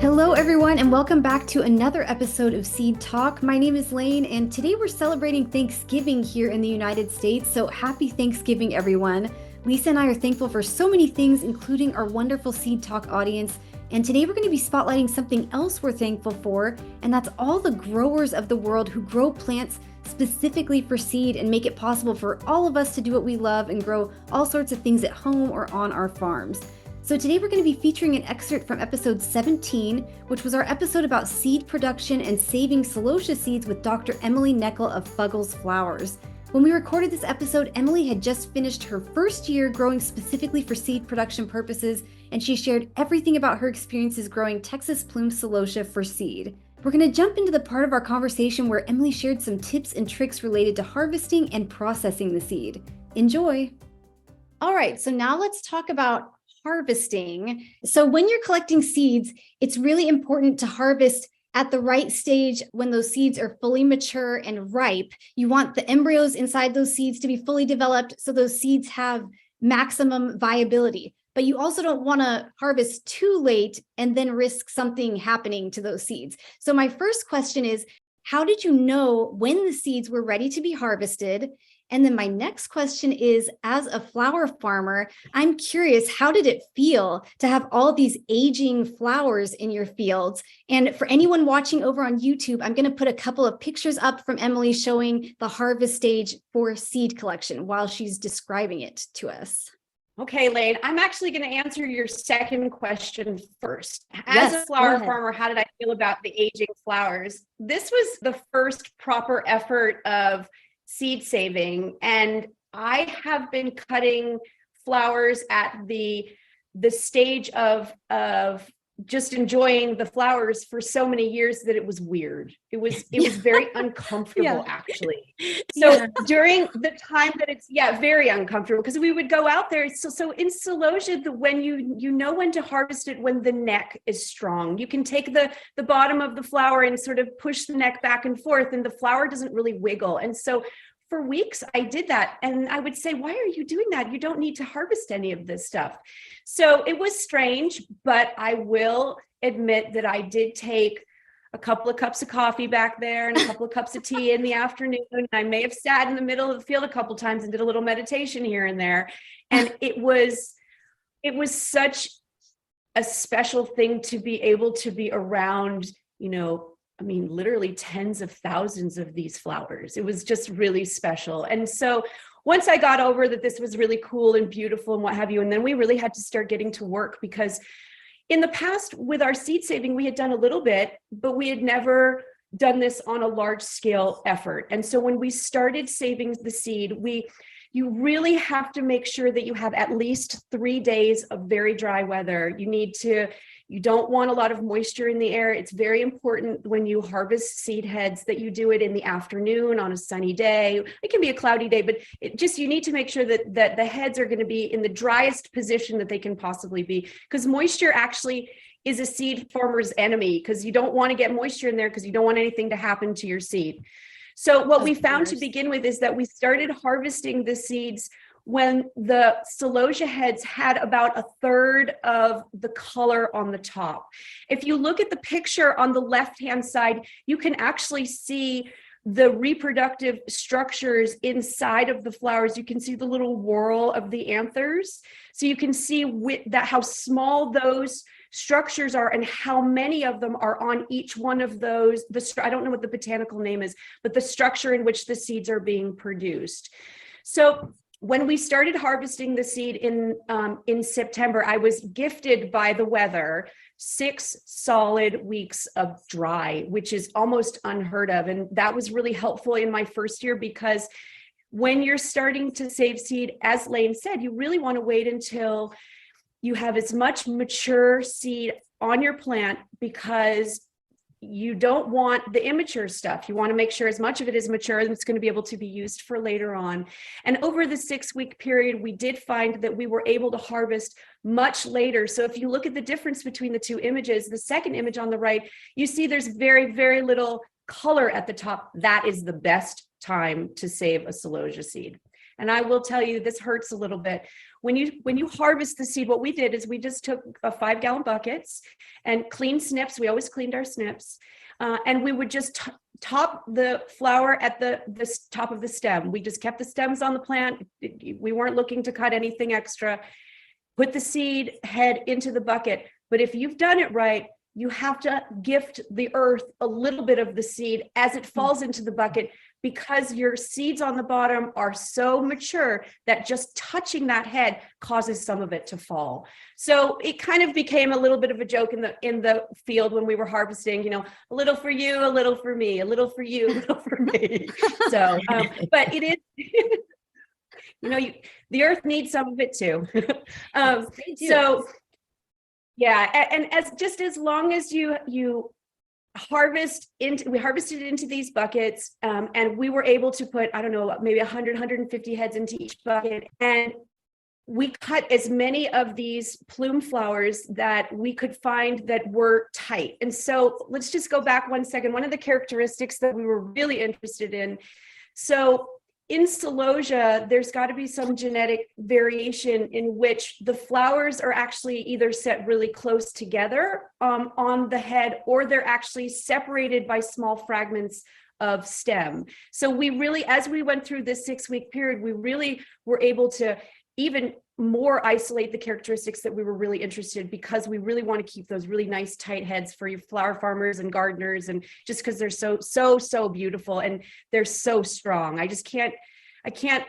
Hello, everyone, and welcome back to another episode of Seed Talk. My name is Layne, and today we're celebrating Thanksgiving here in the United States, so happy Thanksgiving, everyone. Lisa and I are thankful for so many things, including our wonderful Seed Talk audience, and today we're going to be spotlighting something else we're thankful for, and that's all the growers of the world who grow plants specifically for seed and make it possible for all of us to do what we love and grow all sorts of things at home or on our farms. So today we're going to be featuring an excerpt from episode 17, which was our episode about seed production and saving celosia seeds with Dr. Emily Nekl of Fuggles Flowers. When we recorded this episode, Emily had just finished her first year growing specifically for seed production purposes, and she shared everything about her experiences growing Texas Plumes celosia for seed. We're going to jump into the part of our conversation where Emily shared some tips and tricks related to harvesting and processing the seed. Enjoy! All right, so now let's talk about harvesting. So when you're collecting seeds, it's really important to harvest at the right stage when those seeds are fully mature and ripe. You want the embryos inside those seeds to be fully developed so those seeds have maximum viability. But you also don't want to harvest too late and then risk something happening to those seeds. So my first question is, how did you know when the seeds were ready to be harvested? And then my next question is, as a flower farmer, I'm curious, how did it feel to have all these aging flowers in your fields? And for anyone watching over on YouTube, I'm going to put a couple of pictures up from Emily showing the harvest stage for seed collection while she's describing it to us. Okay, Layne, I'm actually going to answer your second question first. As a flower farmer, how did I feel about the aging flowers? This was the first proper effort of seed saving, and I have been cutting flowers at the stage of just enjoying the flowers for so many years that it was weird. It was very uncomfortable, actually. So during the time that it's very uncomfortable, because we would go out there. So in celosia, when you know when to harvest it, when the neck is strong, you can take the bottom of the flower and sort of push the neck back and forth, and the flower doesn't really wiggle. And so for weeks, I did that. And I would say, why are you doing that? You don't need to harvest any of this stuff. So it was strange, but I will admit that I did take a couple of cups of coffee back there and a couple of cups of tea in the afternoon. I may have sat in the middle of the field a couple of times and did a little meditation here and there. And it was such a special thing to be able to be around, literally tens of thousands of these flowers. It was just really special. And so once I got over that this was really cool and beautiful and what have you, and then we really had to start getting to work, because in the past with our seed saving, we had done a little bit, but we had never done this on a large scale effort. And so when we started saving the seed, you really have to make sure that you have at least 3 days of very dry weather. You don't want a lot of moisture in the air. It's very important when you harvest seed heads that you do it in the afternoon on a sunny day. It can be a cloudy day, but you need to make sure that the heads are going to be in the driest position that they can possibly be, because moisture actually is a seed farmer's enemy, because you don't want to get moisture in there because you don't want anything to happen to your seed. So what we found to begin with is that we started harvesting the seeds when the celosia heads had about a third of the color on the top. If you look at the picture on the left-hand side, you can actually see the reproductive structures inside of the flowers. You can see the little whorl of the anthers. So you can see how small those structures are and how many of them are on each one of those. I don't know what the botanical name is, but the structure in which the seeds are being produced. So when we started harvesting the seed in September, I was gifted by the weather 6 solid weeks of dry, which is almost unheard of. And that was really helpful in my first year, because when you're starting to save seed, as Layne said, you really want to wait until you have as much mature seed on your plant, because you don't want the immature stuff. You want to make sure as much of it is mature and it's going to be able to be used for later on. And over the 6-week period, we did find that we were able to harvest much later. So if you look at the difference between the two images, the second image on the right, you see there's very, very little color at the top. That is the best time to save a celosia seed. And I will tell you, this hurts a little bit. when you harvest the seed, what we did is we just took 5-gallon buckets and cleaned snips. We always cleaned our snips. And we would just top the flower at the top of the stem. We just kept the stems on the plant. We weren't looking to cut anything extra. Put the seed head into the bucket. But if you've done it right, you have to gift the earth a little bit of the seed as it falls into the bucket, because your seeds on the bottom are so mature that just touching that head causes some of it to fall. So it kind of became a little bit of a joke in the field when we were harvesting, a little for you, a little for me, a little for you, a little for me. So, but it is, the earth needs some of it too. So yeah, and as long as you we harvested into these buckets, and we were able to put, I don't know, maybe 100, 150 heads into each bucket. And we cut as many of these plume flowers that we could find that were tight. And so let's just go back one second. One of the characteristics that we were really interested in. So in celosia, there's got to be some genetic variation in which the flowers are actually either set really close together on the head, or they're actually separated by small fragments of stem. So we really, as we went through this 6-week period, we really were able to even more isolate the characteristics that we were really interested in, because we really want to keep those really nice tight heads for your flower farmers and gardeners, and just because they're so beautiful and they're so strong. I can't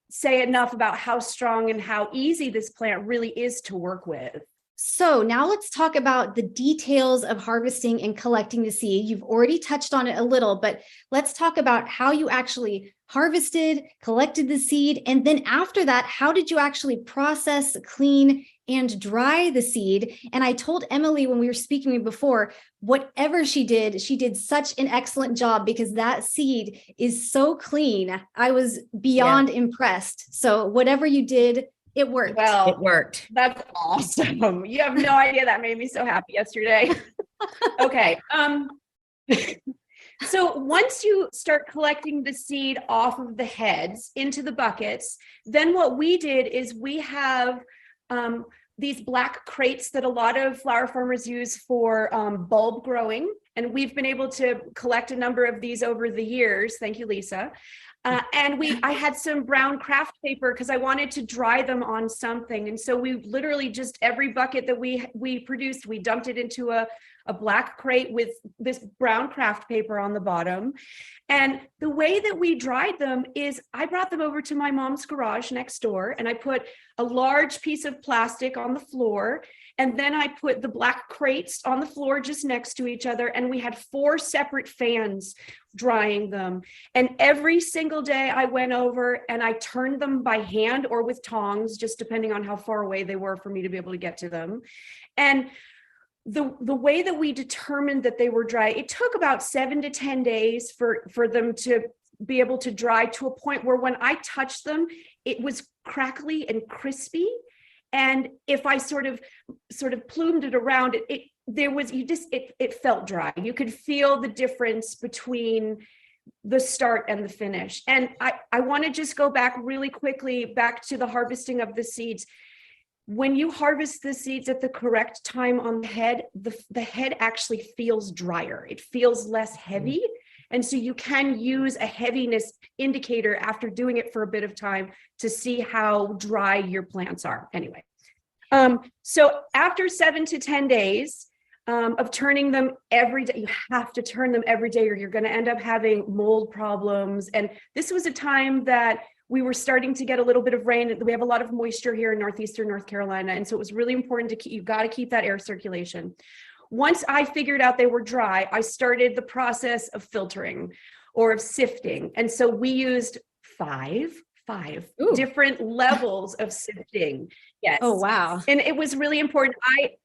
say enough about how strong and how easy this plant really is to work with. So now let's talk about the details of harvesting and collecting the seed. You've already touched on it a little, but let's talk about how you actually harvested, collected the seed, and then after that, how did you actually process, clean, and dry the seed? And I told Emily when we were speaking before, whatever she did such an excellent job, because that seed is so clean. I was beyond impressed. So whatever you did, it worked. Well, it worked. That's awesome. You have no idea. That made me so happy yesterday. Okay. So once you start collecting the seed off of the heads into the buckets, then what we did is we have these black crates that a lot of flower farmers use for bulb growing. And we've been able to collect a number of these over the years. Thank you, Lisa. And I had some brown craft paper because I wanted to dry them on something. And so we literally just every bucket that we produced, we dumped it into a black crate with this brown craft paper on the bottom. And the way that we dried them is I brought them over to my mom's garage next door, and I put a large piece of plastic on the floor. And then I put the black crates on the floor just next to each other. And we had 4 separate fans drying them. And every single day I went over and I turned them by hand or with tongs, just depending on how far away they were for me to be able to get to them. And the way that we determined that they were dry, it took about 7 to 10 days for them to be able to dry to a point where when I touched them, it was crackly and crispy. And if I sort of plumed it around, it felt dry. You could feel the difference between the start and the finish. And I want to just go back really quickly back to the harvesting of the seeds. When you harvest the seeds at the correct time on the head, the head actually feels drier. It feels less heavy. And so you can use a heaviness indicator after doing it for a bit of time to see how dry your plants are. Anyway, so after 7 to 10 days of turning them every day, you have to turn them every day or you're going to end up having mold problems. And this was a time that we were starting to get a little bit of rain. We have a lot of moisture here in northeastern North Carolina. And so it was really important to you've got to keep that air circulation. Once I figured out they were dry, I started the process of filtering or of sifting. And so we used five different levels of sifting. Yes. Oh, wow. And it was really important.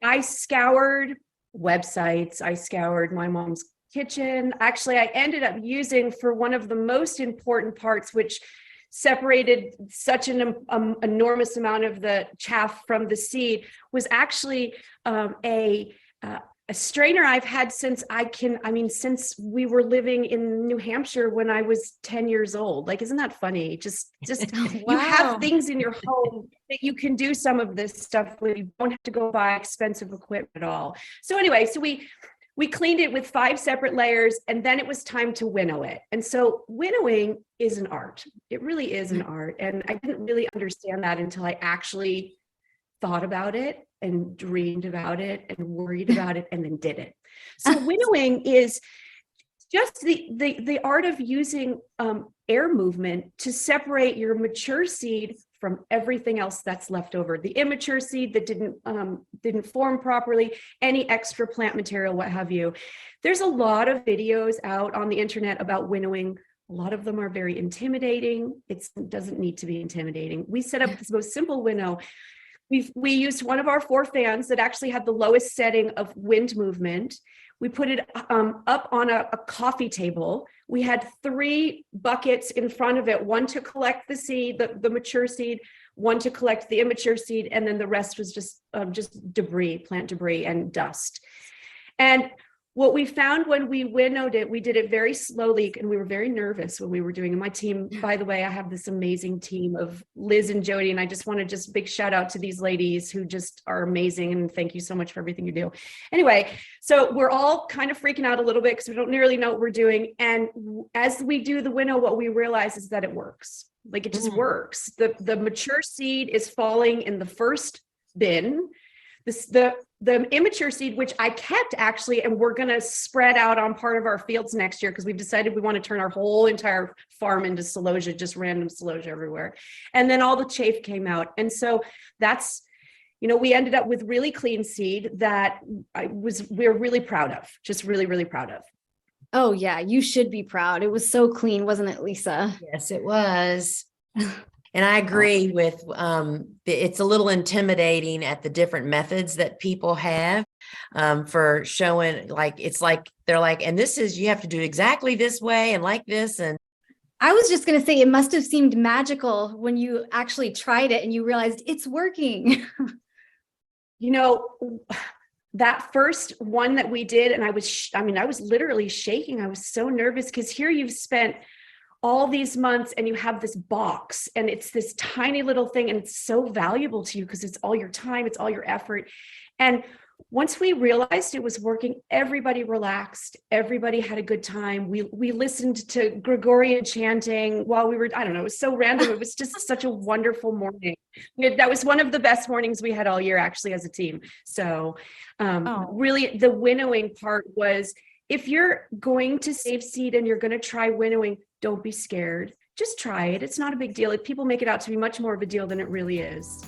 I scoured websites. I scoured my mom's kitchen. Actually, I ended up using for one of the most important parts, which separated such an enormous amount of the chaff from the seed, was actually a strainer I've had since since we were living in New Hampshire when I was 10 years old. Like, isn't that funny? Just Wow. You have things in your home that you can do some of this stuff with. You don't have to go buy expensive equipment at all. So anyway, we cleaned it with 5 separate layers, and then it was time to winnow it. And so winnowing is an art. It really is an art. And I didn't really understand that until I actually thought about it and dreamed about it and worried about it and then did it. So winnowing is just the art of using air movement to separate your mature seed from everything else that's left over. The immature seed that didn't form properly, any extra plant material, what have you. There's a lot of videos out on the internet about winnowing. A lot of them are very intimidating. It doesn't need to be intimidating. We set up this most simple winnow. We used one of our 4 fans that actually had the lowest setting of wind movement. We put it up on a coffee table. We had 3 buckets in front of it, one to collect the seed, the mature seed, one to collect the immature seed, and then the rest was just debris, plant debris and dust. And what we found when we winnowed it, we did it very slowly, and we were very nervous when we were doing it. My team, by the way, I have this amazing team of Liz and Jody, and I just want to big shout out to these ladies who just are amazing, and thank you so much for everything you do. Anyway, so we're all kind of freaking out a little bit because we don't nearly know what we're doing. And as we do the winnow, what we realize is that it works. Like, it just works. The mature seed is falling in the first bin. The immature seed, which I kept actually, and we're going to spread out on part of our fields next year because we've decided we want to turn our whole entire farm into celosia, just random celosia everywhere. And then all the chaff came out. And so that's, we ended up with really clean seed that we're really proud of, just really, really proud of. Oh yeah, you should be proud. It was so clean, wasn't it, Lisa? Yes, it was. And I agree with, it's a little intimidating at the different methods that people have for showing, they're like, and this is, you have to do exactly this way and like this. And I was just going to say, it must have seemed magical when you actually tried it and you realized it's working. That first one that we did, and I was literally shaking. I was so nervous because here you've spent all these months and you have this box and it's this tiny little thing and it's so valuable to you because it's all your time, it's all your effort. And once we realized it was working, everybody relaxed, everybody had a good time. We listened to Gregorian chanting while we were, I don't know, it was so random. It was just such a wonderful morning. That was one of the best mornings we had all year actually as a team. So really the winnowing part was, if you're going to save seed and you're going to try winnowing, don't be scared. Just try it. It's not a big deal. People make it out to be much more of a deal than it really is.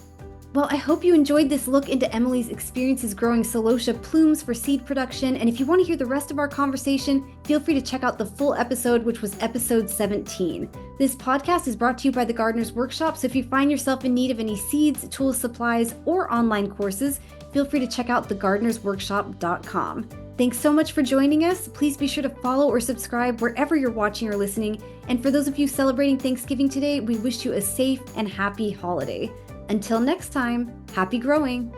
Well, I hope you enjoyed this look into Emily's experiences growing celosia plumes for seed production. And if you want to hear the rest of our conversation, feel free to check out the full episode, which was episode 17. This podcast is brought to you by the Gardener's Workshop. So if you find yourself in need of any seeds, tools, supplies, or online courses, feel free to check out thegardenersworkshop.com. Thanks so much for joining us. Please be sure to follow or subscribe wherever you're watching or listening. And for those of you celebrating Thanksgiving today, we wish you a safe and happy holiday. Until next time, happy growing.